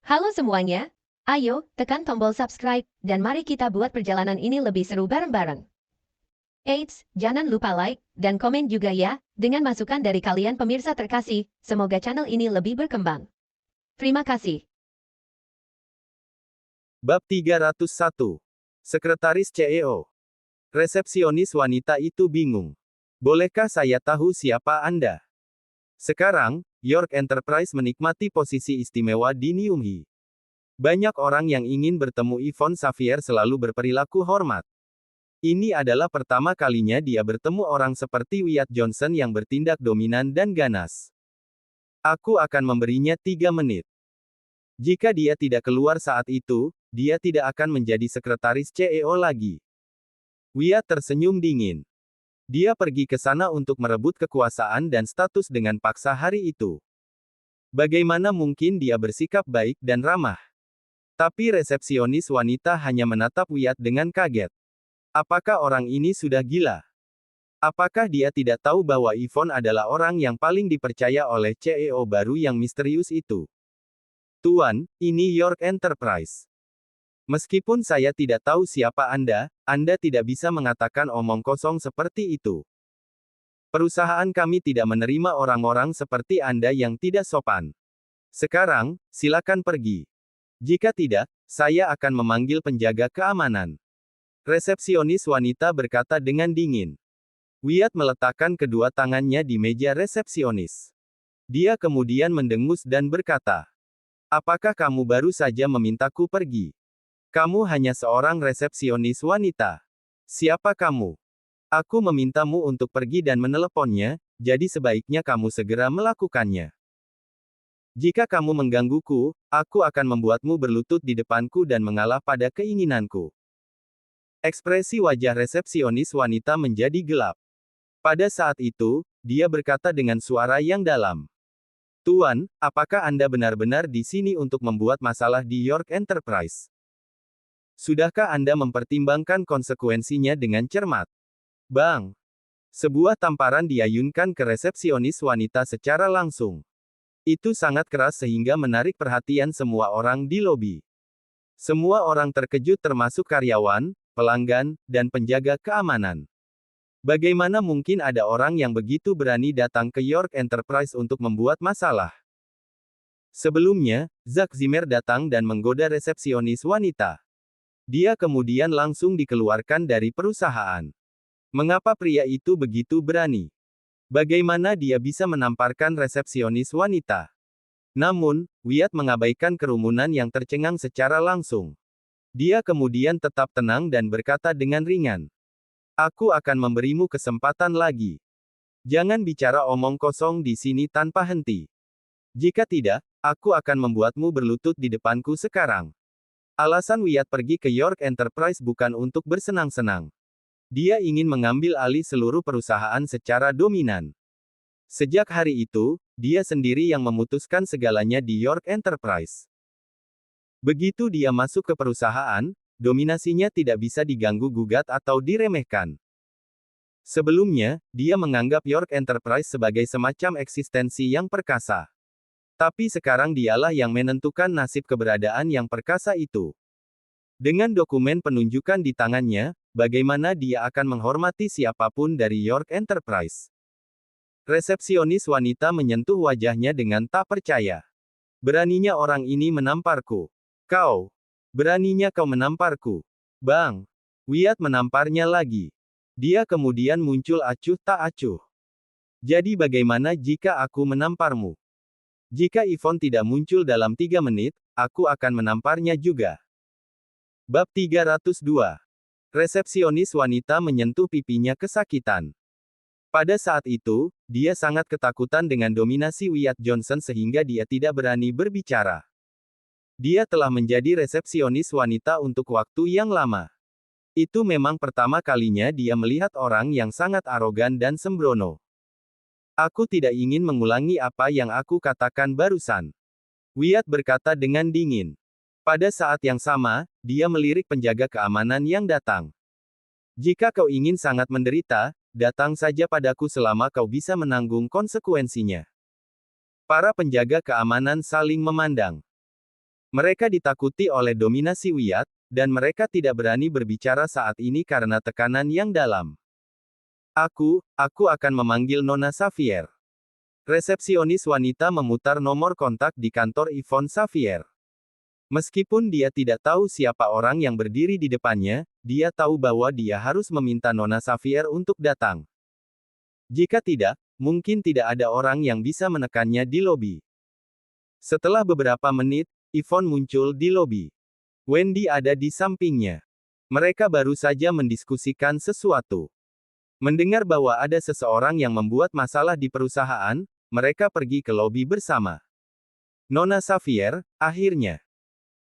Halo semuanya, ayo tekan tombol subscribe dan mari kita buat perjalanan ini lebih seru bareng-bareng. Eits, jangan lupa like dan komen juga ya, dengan masukan dari kalian pemirsa terkasih, semoga channel ini lebih berkembang. Terima kasih. Bab 301. Sekretaris CEO. Resepsionis wanita itu bingung. Bolehkah saya tahu siapa Anda? Sekarang, York Enterprise menikmati posisi istimewa di Niumhi. Banyak orang yang ingin bertemu Yvonne Xavier selalu berperilaku hormat. Ini adalah pertama kalinya dia bertemu orang seperti Wyatt Johnson yang bertindak dominan dan ganas. Aku akan memberinya 3 menit. Jika dia tidak keluar saat itu, dia tidak akan menjadi sekretaris CEO lagi. Wyatt tersenyum dingin. Dia pergi ke sana untuk merebut kekuasaan dan status dengan paksa hari itu. Bagaimana mungkin dia bersikap baik dan ramah? Tapi resepsionis wanita hanya menatap Wyatt dengan kaget. Apakah orang ini sudah gila? Apakah dia tidak tahu bahwa Yvonne adalah orang yang paling dipercaya oleh CEO baru yang misterius itu? Tuan, ini York Enterprise. Meskipun saya tidak tahu siapa Anda tidak bisa mengatakan omong kosong seperti itu. Perusahaan kami tidak menerima orang-orang seperti Anda yang tidak sopan. Sekarang, silakan pergi. Jika tidak, saya akan memanggil penjaga keamanan. Resepsionis wanita berkata dengan dingin. Wyatt meletakkan kedua tangannya di meja resepsionis. Dia kemudian mendengus dan berkata, "Apakah kamu baru saja memintaku pergi? Kamu hanya seorang resepsionis wanita. Siapa kamu? Aku memintamu untuk pergi dan meneleponnya, jadi sebaiknya kamu segera melakukannya. Jika kamu menggangguku, aku akan membuatmu berlutut di depanku dan mengalah pada keinginanku." Ekspresi wajah resepsionis wanita menjadi gelap. Pada saat itu, dia berkata dengan suara yang dalam. "Tuan, apakah Anda benar-benar di sini untuk membuat masalah di York Enterprise? Sudahkah Anda mempertimbangkan konsekuensinya dengan cermat?" Bang! Sebuah tamparan diayunkan ke resepsionis wanita secara langsung. Itu sangat keras sehingga menarik perhatian semua orang di lobi. Semua orang terkejut termasuk karyawan, pelanggan, dan penjaga keamanan. Bagaimana mungkin ada orang yang begitu berani datang ke York Enterprise untuk membuat masalah? Sebelumnya, Zack Zimmer datang dan menggoda resepsionis wanita. Dia kemudian langsung dikeluarkan dari perusahaan. Mengapa pria itu begitu berani? Bagaimana dia bisa menamparkan resepsionis wanita? Namun, Wyatt mengabaikan kerumunan yang tercengang secara langsung. Dia kemudian tetap tenang dan berkata dengan ringan, "Aku akan memberimu kesempatan lagi. Jangan bicara omong kosong di sini tanpa henti. Jika tidak, aku akan membuatmu berlutut di depanku sekarang." Alasan Wyatt pergi ke York Enterprise bukan untuk bersenang-senang. Dia ingin mengambil alih seluruh perusahaan secara dominan. Sejak hari itu, dia sendiri yang memutuskan segalanya di York Enterprise. Begitu dia masuk ke perusahaan, dominasinya tidak bisa diganggu-gugat atau diremehkan. Sebelumnya, dia menganggap York Enterprise sebagai semacam eksistensi yang perkasa. Tapi sekarang dialah yang menentukan nasib keberadaan yang perkasa itu. Dengan dokumen penunjukan di tangannya, bagaimana dia akan menghormati siapapun dari York Enterprise? Resepsionis wanita menyentuh wajahnya dengan tak percaya. "Beraninya orang ini menamparku. Kau. Beraninya kau menamparku." Bang! Wyatt menamparnya lagi. Dia kemudian muncul acuh tak acuh. "Jadi bagaimana jika aku menamparmu? Jika Yvonne tidak muncul dalam 3 menit, aku akan menamparnya juga." Bab 302. Resepsionis wanita menyentuh pipinya kesakitan. Pada saat itu, dia sangat ketakutan dengan dominasi Wyatt Johnson sehingga dia tidak berani berbicara. Dia telah menjadi resepsionis wanita untuk waktu yang lama. Itu memang pertama kalinya dia melihat orang yang sangat arogan dan sembrono. "Aku tidak ingin mengulangi apa yang aku katakan barusan," Wyatt berkata dengan dingin. Pada saat yang sama, dia melirik penjaga keamanan yang datang. "Jika kau ingin sangat menderita, datang saja padaku selama kau bisa menanggung konsekuensinya." Para penjaga keamanan saling memandang. Mereka ditakuti oleh dominasi Wyatt, dan mereka tidak berani berbicara saat ini karena tekanan yang dalam. Aku akan memanggil Nona Xavier. Resepsionis wanita memutar nomor kontak di kantor Yvonne Xavier. Meskipun dia tidak tahu siapa orang yang berdiri di depannya, dia tahu bahwa dia harus meminta Nona Xavier untuk datang. Jika tidak, mungkin tidak ada orang yang bisa menekannya di lobi. Setelah beberapa menit, Yvonne muncul di lobi. Wendy ada di sampingnya. Mereka baru saja mendiskusikan sesuatu. Mendengar bahwa ada seseorang yang membuat masalah di perusahaan, mereka pergi ke lobi bersama. Nona Xavier, akhirnya.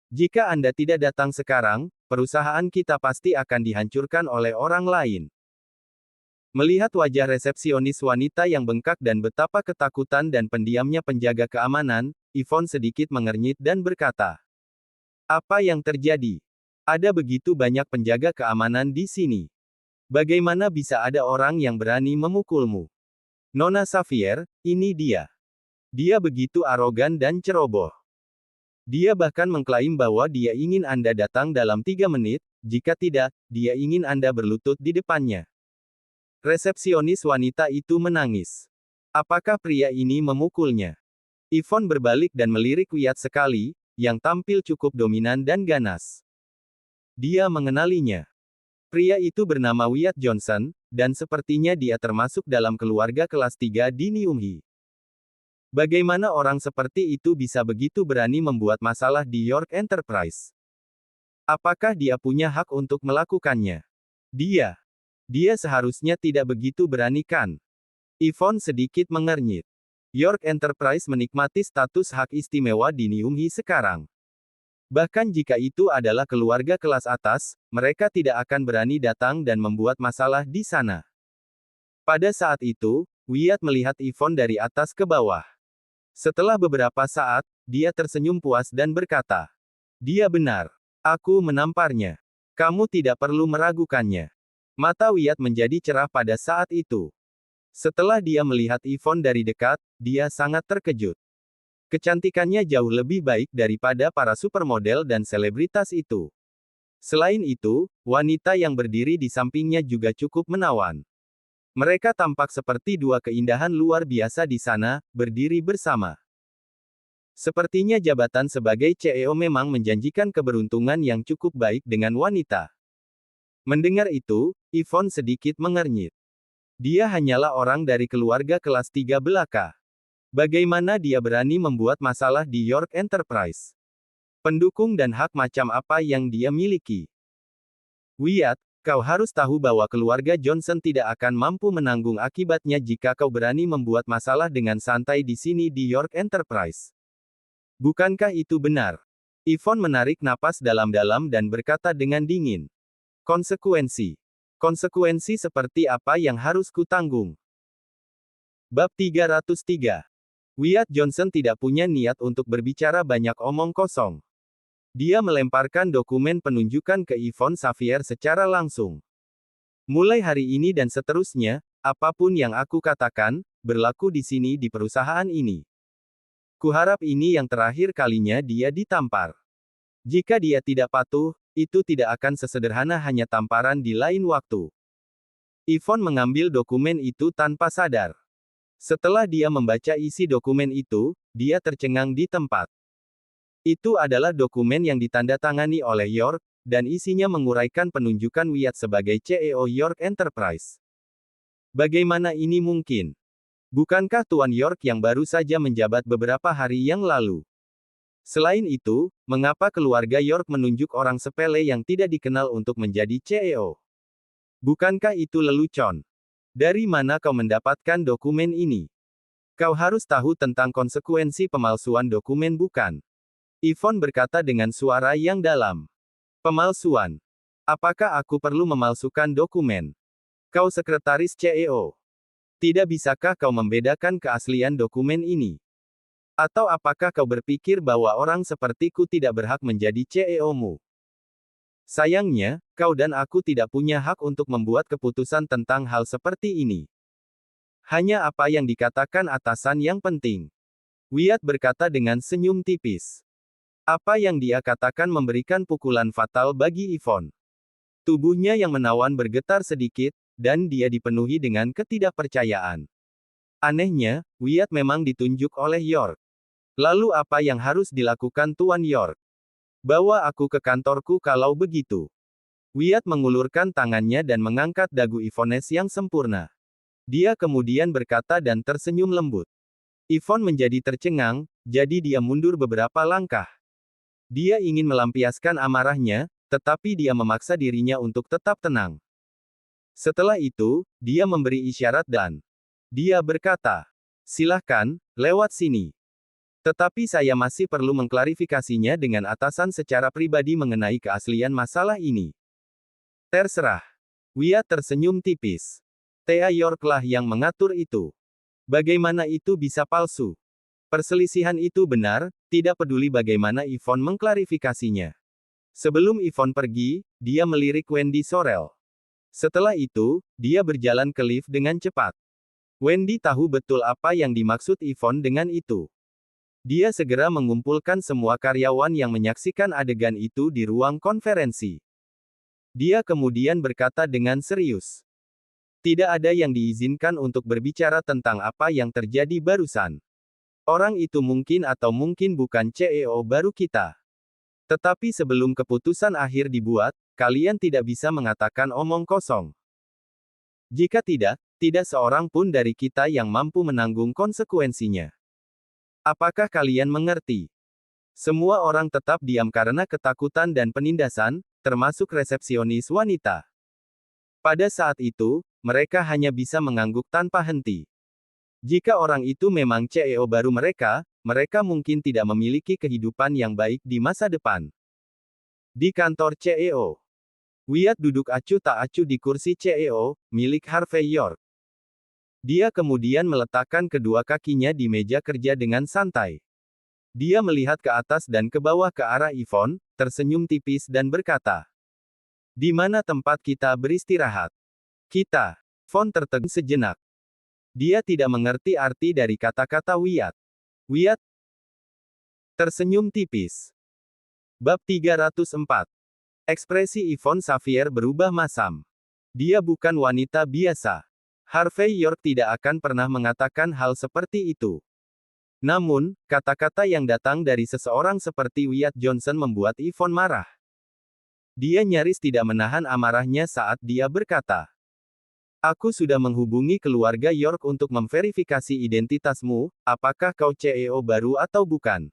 Jika Anda tidak datang sekarang, perusahaan kita pasti akan dihancurkan oleh orang lain. Melihat wajah resepsionis wanita yang bengkak dan betapa ketakutan dan pendiamnya penjaga keamanan, Yvonne sedikit mengernyit dan berkata, "Apa yang terjadi? Ada begitu banyak penjaga keamanan di sini. Bagaimana bisa ada orang yang berani memukulmu?" Nona Xavier, ini dia. Dia begitu arogan dan ceroboh. Dia bahkan mengklaim bahwa dia ingin Anda datang dalam 3 menit, jika tidak, dia ingin Anda berlutut di depannya. Resepsionis wanita itu menangis. Apakah pria ini memukulnya? Yvonne berbalik dan melirik Wyatt sekali, yang tampil cukup dominan dan ganas. Dia mengenalinya. Pria itu bernama Wyatt Johnson, dan sepertinya dia termasuk dalam keluarga kelas 3 di Nyumhi. Bagaimana orang seperti itu bisa begitu berani membuat masalah di York Enterprise? Apakah dia punya hak untuk melakukannya? Dia seharusnya tidak begitu berani kan? Yvonne sedikit mengernyit. York Enterprise menikmati status hak istimewa di Nyumhi sekarang. Bahkan jika itu adalah keluarga kelas atas, mereka tidak akan berani datang dan membuat masalah di sana. Pada saat itu, Wyatt melihat Yvonne dari atas ke bawah. Setelah beberapa saat, dia tersenyum puas dan berkata, "Dia benar. Aku menamparnya. Kamu tidak perlu meragukannya." Mata Wyatt menjadi cerah pada saat itu. Setelah dia melihat Yvonne dari dekat, dia sangat terkejut. Kecantikannya jauh lebih baik daripada para supermodel dan selebritas itu. Selain itu, wanita yang berdiri di sampingnya juga cukup menawan. Mereka tampak seperti dua keindahan luar biasa di sana, berdiri bersama. Sepertinya jabatan sebagai CEO memang menjanjikan keberuntungan yang cukup baik dengan wanita. Mendengar itu, Yvonne sedikit mengernyit. Dia hanyalah orang dari keluarga kelas 3 belaka. Bagaimana dia berani membuat masalah di York Enterprise? Pendukung dan hak macam apa yang dia miliki? Wyatt, kau harus tahu bahwa keluarga Johnson tidak akan mampu menanggung akibatnya jika kau berani membuat masalah dengan santai di sini di York Enterprise. Bukankah itu benar? Yvonne menarik napas dalam-dalam dan berkata dengan dingin. Konsekuensi. Konsekuensi seperti apa yang harus kutanggung? Bab 303. Wyatt Johnson tidak punya niat untuk berbicara banyak omong kosong. Dia melemparkan dokumen penunjukan ke Yvonne Xavier secara langsung. Mulai hari ini dan seterusnya, apapun yang aku katakan, berlaku di sini di perusahaan ini. Kuharap ini yang terakhir kalinya dia ditampar. Jika dia tidak patuh, itu tidak akan sesederhana hanya tamparan di lain waktu. Yvonne mengambil dokumen itu tanpa sadar. Setelah dia membaca isi dokumen itu, dia tercengang di tempat. Itu adalah dokumen yang ditandatangani oleh York, dan isinya menguraikan penunjukan Wyatt sebagai CEO York Enterprise. Bagaimana ini mungkin? Bukankah Tuan York yang baru saja menjabat beberapa hari yang lalu? Selain itu, mengapa keluarga York menunjuk orang sepele yang tidak dikenal untuk menjadi CEO? Bukankah itu lelucon? Dari mana kau mendapatkan dokumen ini? Kau harus tahu tentang konsekuensi pemalsuan dokumen bukan? Yvonne berkata dengan suara yang dalam. Pemalsuan. Apakah aku perlu memalsukan dokumen? Kau sekretaris CEO. Tidak bisakah kau membedakan keaslian dokumen ini? Atau apakah kau berpikir bahwa orang sepertiku tidak berhak menjadi CEO-mu? Sayangnya, kau dan aku tidak punya hak untuk membuat keputusan tentang hal seperti ini. Hanya apa yang dikatakan atasan yang penting. Wyatt berkata dengan senyum tipis. Apa yang dia katakan memberikan pukulan fatal bagi Yvonne. Tubuhnya yang menawan bergetar sedikit, dan dia dipenuhi dengan ketidakpercayaan. Anehnya, Wyatt memang ditunjuk oleh York. Lalu apa yang harus dilakukan Tuan York? Bawa aku ke kantorku kalau begitu. Wyatt mengulurkan tangannya dan mengangkat dagu Yvonne yang sempurna. Dia kemudian berkata dan tersenyum lembut. Yvonne menjadi tercengang, jadi dia mundur beberapa langkah. Dia ingin melampiaskan amarahnya, tetapi dia memaksa dirinya untuk tetap tenang. Setelah itu, dia memberi isyarat dan dia berkata, "Silahkan, lewat sini." Tetapi saya masih perlu mengklarifikasinya dengan atasan secara pribadi mengenai keaslian masalah ini. Terserah. Wyatt tersenyum tipis. Thea York lah yang mengatur itu. Bagaimana itu bisa palsu? Perselisihan itu benar, tidak peduli bagaimana Yvonne mengklarifikasinya. Sebelum Yvonne pergi, dia melirik Wendy Sorrell. Setelah itu, dia berjalan ke lift dengan cepat. Wendy tahu betul apa yang dimaksud Yvonne dengan itu. Dia segera mengumpulkan semua karyawan yang menyaksikan adegan itu di ruang konferensi. Dia kemudian berkata dengan serius. Tidak ada yang diizinkan untuk berbicara tentang apa yang terjadi barusan. Orang itu mungkin atau mungkin bukan CEO baru kita. Tetapi sebelum keputusan akhir dibuat, kalian tidak bisa mengatakan omong kosong. Jika tidak, tidak seorang pun dari kita yang mampu menanggung konsekuensinya. Apakah kalian mengerti? Semua orang tetap diam karena ketakutan dan penindasan, termasuk resepsionis wanita. Pada saat itu, mereka hanya bisa mengangguk tanpa henti. Jika orang itu memang CEO baru mereka, mereka mungkin tidak memiliki kehidupan yang baik di masa depan. Di kantor CEO, Wyatt duduk acuh tak acuh di kursi CEO, milik Harvey York. Dia kemudian meletakkan kedua kakinya di meja kerja dengan santai. Dia melihat ke atas dan ke bawah ke arah Yvonne, tersenyum tipis dan berkata, "Di mana tempat kita beristirahat?" "Kita." Yvonne tertegun sejenak. Dia tidak mengerti arti dari kata-kata Wyatt. Wyatt tersenyum tipis. Bab 304. Ekspresi Yvonne Xavier berubah masam. Dia bukan wanita biasa. Harvey York tidak akan pernah mengatakan hal seperti itu. Namun, kata-kata yang datang dari seseorang seperti Wyatt Johnson membuat Yvonne marah. Dia nyaris tidak menahan amarahnya saat dia berkata, "Aku sudah menghubungi keluarga York untuk memverifikasi identitasmu, apakah kau CEO baru atau bukan.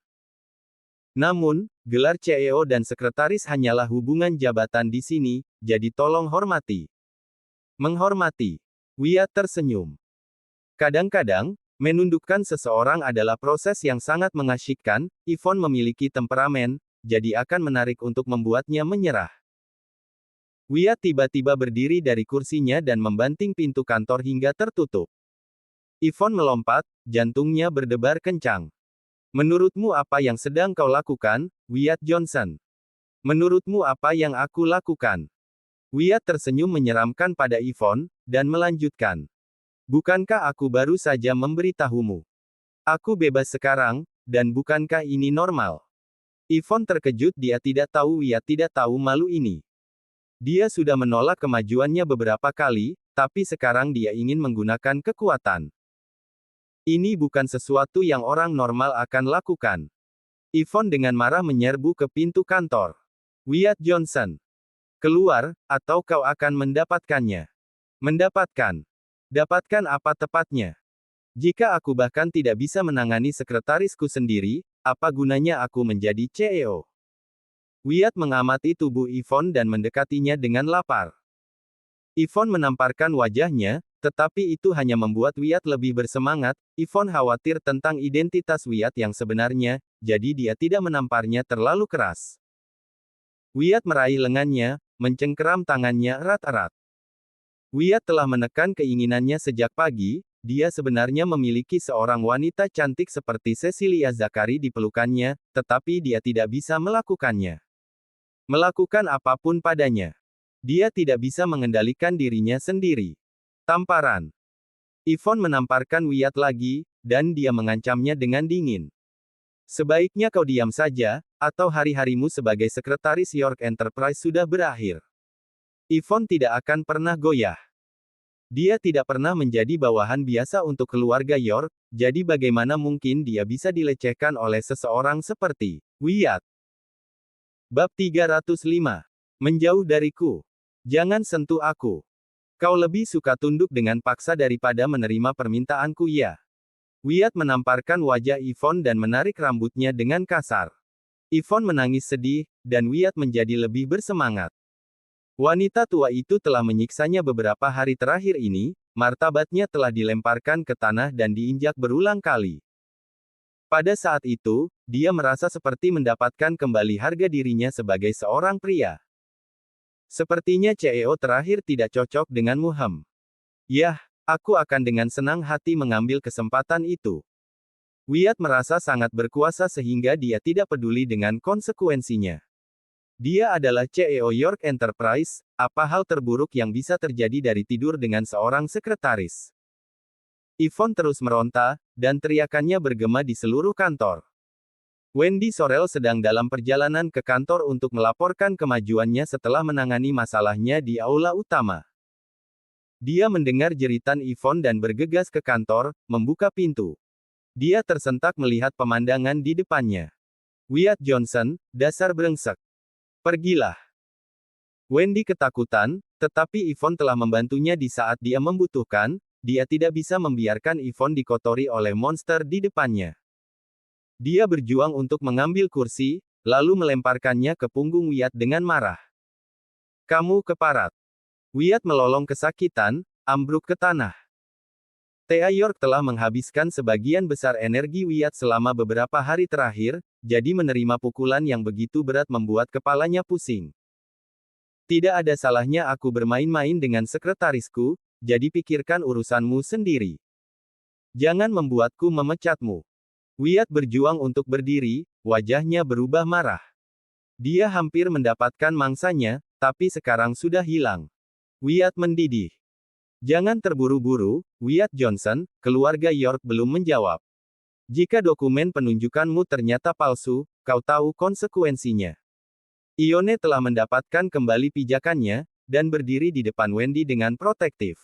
Namun, gelar CEO dan sekretaris hanyalah hubungan jabatan di sini, jadi tolong hormati." Menghormati. Wyatt tersenyum. Kadang-kadang, menundukkan seseorang adalah proses yang sangat mengasyikkan. Yvonne memiliki temperamen, jadi akan menarik untuk membuatnya menyerah. Wyatt tiba-tiba berdiri dari kursinya dan membanting pintu kantor hingga tertutup. Yvonne melompat, jantungnya berdebar kencang. "Menurutmu apa yang sedang kau lakukan, Wyatt Johnson? Menurutmu apa yang aku lakukan?" Wyatt tersenyum menyeramkan pada Yvonne, dan melanjutkan. "Bukankah aku baru saja memberitahumu? Aku bebas sekarang, dan bukankah ini normal?" Yvonne terkejut, dia tidak tahu Wyatt tidak tahu malu ini. Dia sudah menolak kemajuannya beberapa kali, tapi sekarang dia ingin menggunakan kekuatan. Ini bukan sesuatu yang orang normal akan lakukan. Yvonne dengan marah menyerbu ke pintu kantor. "Wyatt Johnson, keluar, atau kau akan mendapatkannya." "Mendapatkan? Dapatkan apa tepatnya? Jika aku bahkan tidak bisa menangani sekretarisku sendiri, apa gunanya aku menjadi CEO?" Wyatt mengamati tubuh Yvonne dan mendekatinya dengan lapar. Yvonne menamparkan wajahnya, tetapi itu hanya membuat Wyatt lebih bersemangat. Yvonne khawatir tentang identitas Wyatt yang sebenarnya, jadi dia tidak menamparnya terlalu keras. Wyatt meraih lengannya, mencengkeram tangannya erat-erat. Wyatt telah menekan keinginannya sejak pagi. Dia sebenarnya memiliki seorang wanita cantik seperti Cecilia Zachary di pelukannya, tetapi dia tidak bisa melakukannya. Melakukan apapun padanya. Dia tidak bisa mengendalikan dirinya sendiri. Tamparan. Yvonne menamparkan Wyatt lagi, dan dia mengancamnya dengan dingin. "Sebaiknya kau diam saja, atau hari-harimu sebagai sekretaris York Enterprise sudah berakhir. Yvonne tidak akan pernah goyah. Dia tidak pernah menjadi bawahan biasa untuk keluarga York, jadi bagaimana mungkin dia bisa dilecehkan oleh seseorang seperti Wyatt? Bab 305. Menjauh dariku. Jangan sentuh aku. Kau lebih suka tunduk dengan paksa daripada menerima permintaanku ya. Wyatt menamparkan wajah Yvonne dan menarik rambutnya dengan kasar. Yvonne menangis sedih, dan Wyatt menjadi lebih bersemangat. Wanita tua itu telah menyiksanya beberapa hari terakhir ini, martabatnya telah dilemparkan ke tanah dan diinjak berulang kali. Pada saat itu, dia merasa seperti mendapatkan kembali harga dirinya sebagai seorang pria. Sepertinya CEO terakhir tidak cocok denganmu Hem. Yah, aku akan dengan senang hati mengambil kesempatan itu. Wyatt merasa sangat berkuasa sehingga dia tidak peduli dengan konsekuensinya. Dia adalah CEO York Enterprise, apa hal terburuk yang bisa terjadi dari tidur dengan seorang sekretaris? Yvonne terus meronta, dan teriakannya bergema di seluruh kantor. Wendy Sorrell sedang dalam perjalanan ke kantor untuk melaporkan kemajuannya setelah menangani masalahnya di aula utama. Dia mendengar jeritan Yvonne dan bergegas ke kantor, membuka pintu. Dia tersentak melihat pemandangan di depannya. Wyatt Johnson, dasar brengsek. Pergilah. Wendy ketakutan, tetapi Yvonne telah membantunya di saat dia membutuhkan, dia tidak bisa membiarkan Yvonne dikotori oleh monster di depannya. Dia berjuang untuk mengambil kursi, lalu melemparkannya ke punggung Wyatt dengan marah. Kamu keparat. Wyatt melolong kesakitan, ambruk ke tanah. Thea York telah menghabiskan sebagian besar energi Wyatt selama beberapa hari terakhir, jadi menerima pukulan yang begitu berat membuat kepalanya pusing. Tidak ada salahnya aku bermain-main dengan sekretarisku, jadi pikirkan urusanmu sendiri. Jangan membuatku memecatmu. Wyatt berjuang untuk berdiri, wajahnya berubah marah. Dia hampir mendapatkan mangsanya, tapi sekarang sudah hilang. Wyatt mendidih. Jangan terburu-buru, Wyatt Johnson, keluarga York belum menjawab. Jika dokumen penunjukanmu ternyata palsu, kau tahu konsekuensinya. Ione telah mendapatkan kembali pijakannya, dan berdiri di depan Wendy dengan protektif.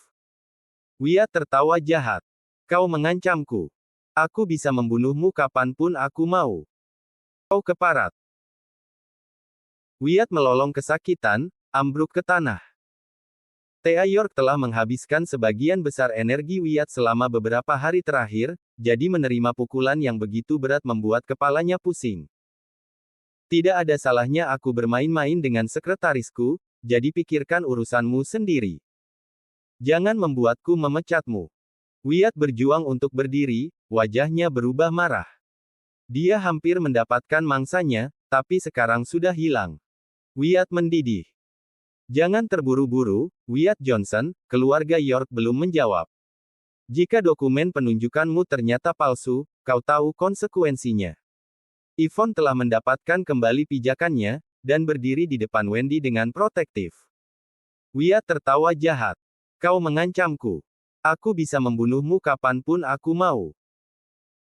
Wyatt tertawa jahat. Kau mengancamku. Aku bisa membunuhmu kapanpun aku mau. Kau keparat. Wyatt melolong kesakitan, ambruk ke tanah. Thea York telah menghabiskan sebagian besar energi Wyatt selama beberapa hari terakhir, jadi menerima pukulan yang begitu berat membuat kepalanya pusing. Tidak ada salahnya aku bermain-main dengan sekretarisku, jadi pikirkan urusanmu sendiri. Jangan membuatku memecatmu. Wyatt berjuang untuk berdiri, wajahnya berubah marah. Dia hampir mendapatkan mangsanya, tapi sekarang sudah hilang. Wyatt mendidih. Jangan terburu-buru, Wyatt Johnson, keluarga York belum menjawab. Jika dokumen penunjukanmu ternyata palsu, kau tahu konsekuensinya. Yvonne telah mendapatkan kembali pijakannya, dan berdiri di depan Wendy dengan protektif. Wyatt tertawa jahat. Kau mengancamku. Aku bisa membunuhmu kapanpun aku mau.